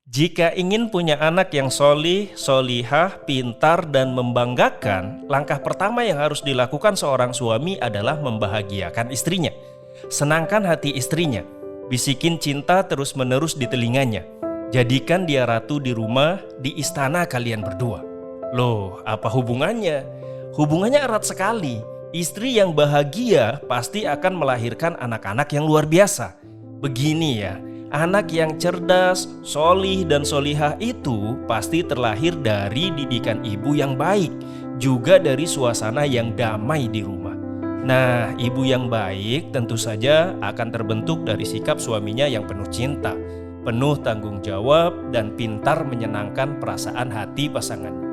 Jika ingin punya anak yang solih, solihah, pintar, dan membanggakan, langkah pertama yang harus dilakukan seorang suami adalah membahagiakan istrinya. Senangkan hati istrinya, bisikin cinta terus-menerus di telinganya. Jadikan dia ratu di rumah, di istana kalian berdua. Loh, apa hubungannya? Hubungannya erat sekali. Istri yang bahagia pasti akan melahirkan anak-anak yang luar biasa. Begini ya, anak yang cerdas, solih, dan solihah itu pasti terlahir dari didikan ibu yang baik, juga dari suasana yang damai di rumah. Nah, ibu yang baik tentu saja akan terbentuk dari sikap suaminya yang penuh cinta, penuh tanggung jawab, dan pintar menyenangkan perasaan hati pasangannya.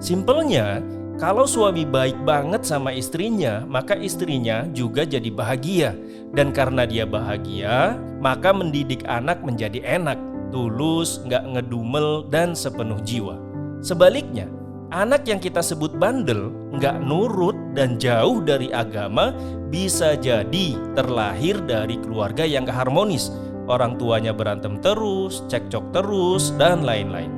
Simpelnya, kalau suami baik banget sama istrinya, maka istrinya juga jadi bahagia. Dan karena dia bahagia, maka mendidik anak menjadi enak, tulus, gak ngedumel, dan sepenuh jiwa. Sebaliknya, anak yang kita sebut bandel, gak nurut, dan jauh dari agama, bisa jadi terlahir dari keluarga yang gak harmonis. Orang tuanya berantem terus, cekcok terus, dan lain-lain.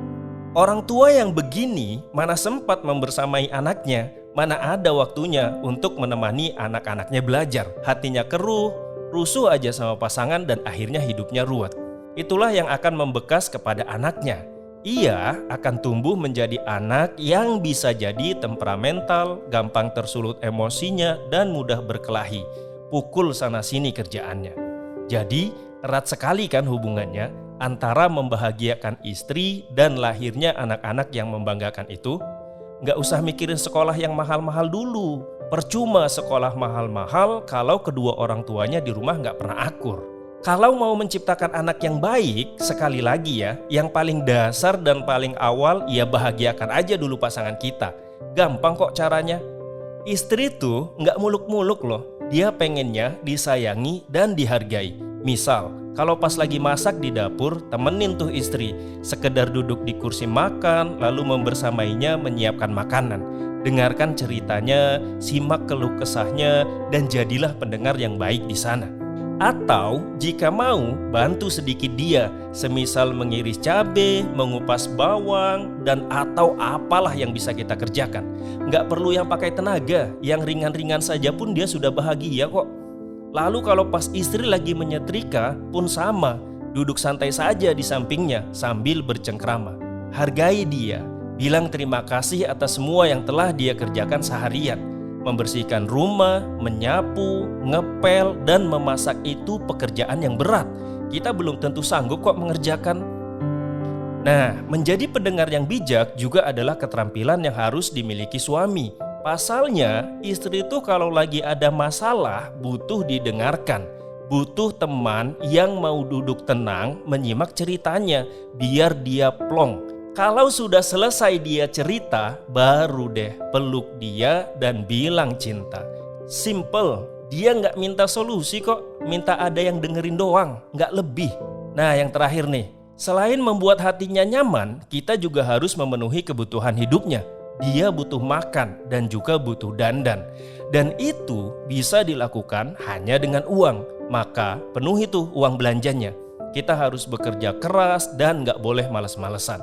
Orang tua yang begini mana sempat membersamai anaknya, mana ada waktunya untuk menemani anak-anaknya belajar. Hatinya keruh, rusuh aja sama pasangan dan akhirnya hidupnya ruwet. Itulah yang akan membekas kepada anaknya. Ia akan tumbuh menjadi anak yang bisa jadi temperamental, gampang tersulut emosinya, dan mudah berkelahi. Pukul sana-sini kerjaannya. Jadi erat sekali kan hubungannya antara membahagiakan istri dan lahirnya anak-anak yang membanggakan itu. Nggak usah mikirin sekolah yang mahal-mahal dulu. Percuma sekolah mahal-mahal kalau kedua orang tuanya di rumah nggak pernah akur. Kalau mau menciptakan anak yang baik, sekali lagi ya, yang paling dasar dan paling awal, ya bahagiakan aja dulu pasangan kita. Gampang kok caranya. Istri tuh nggak muluk-muluk loh. Dia pengennya disayangi dan dihargai. Misal, kalau pas lagi masak di dapur, temenin tuh istri. Sekedar duduk di kursi makan, lalu membersamainya menyiapkan makanan. Dengarkan ceritanya, simak keluh kesahnya, dan jadilah pendengar yang baik di sana. Atau jika mau, bantu sedikit dia, semisal mengiris cabai, mengupas bawang, dan atau apalah yang bisa kita kerjakan. Nggak perlu yang pakai tenaga, yang ringan-ringan saja pun dia sudah bahagia kok. Lalu kalau pas istri lagi menyetrika pun sama, duduk santai saja di sampingnya sambil bercengkrama. Hargai dia, bilang terima kasih atas semua yang telah dia kerjakan seharian. Membersihkan rumah, menyapu, ngepel, dan memasak itu pekerjaan yang berat. Kita belum tentu sanggup kok mengerjakan. Nah, menjadi pendengar yang bijak juga adalah keterampilan yang harus dimiliki suami. Pasalnya, istri itu kalau lagi ada masalah butuh didengarkan, butuh teman yang mau duduk tenang menyimak ceritanya biar dia plong. Kalau sudah selesai dia cerita, baru deh peluk dia dan bilang cinta. Simple, dia nggak minta solusi kok, minta ada yang dengerin doang, nggak lebih. Nah, yang terakhir nih, selain membuat hatinya nyaman, kita juga harus memenuhi kebutuhan hidupnya. Dia butuh makan dan juga butuh dandan. Dan itu bisa dilakukan hanya dengan uang. Maka penuhi tuh uang belanjanya. Kita harus bekerja keras dan gak boleh malas-malesan.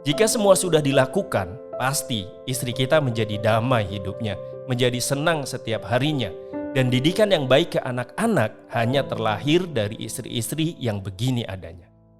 Jika semua sudah dilakukan, pasti istri kita menjadi damai hidupnya, menjadi senang setiap harinya. Dan didikan yang baik ke anak-anak hanya terlahir dari istri-istri yang begini adanya.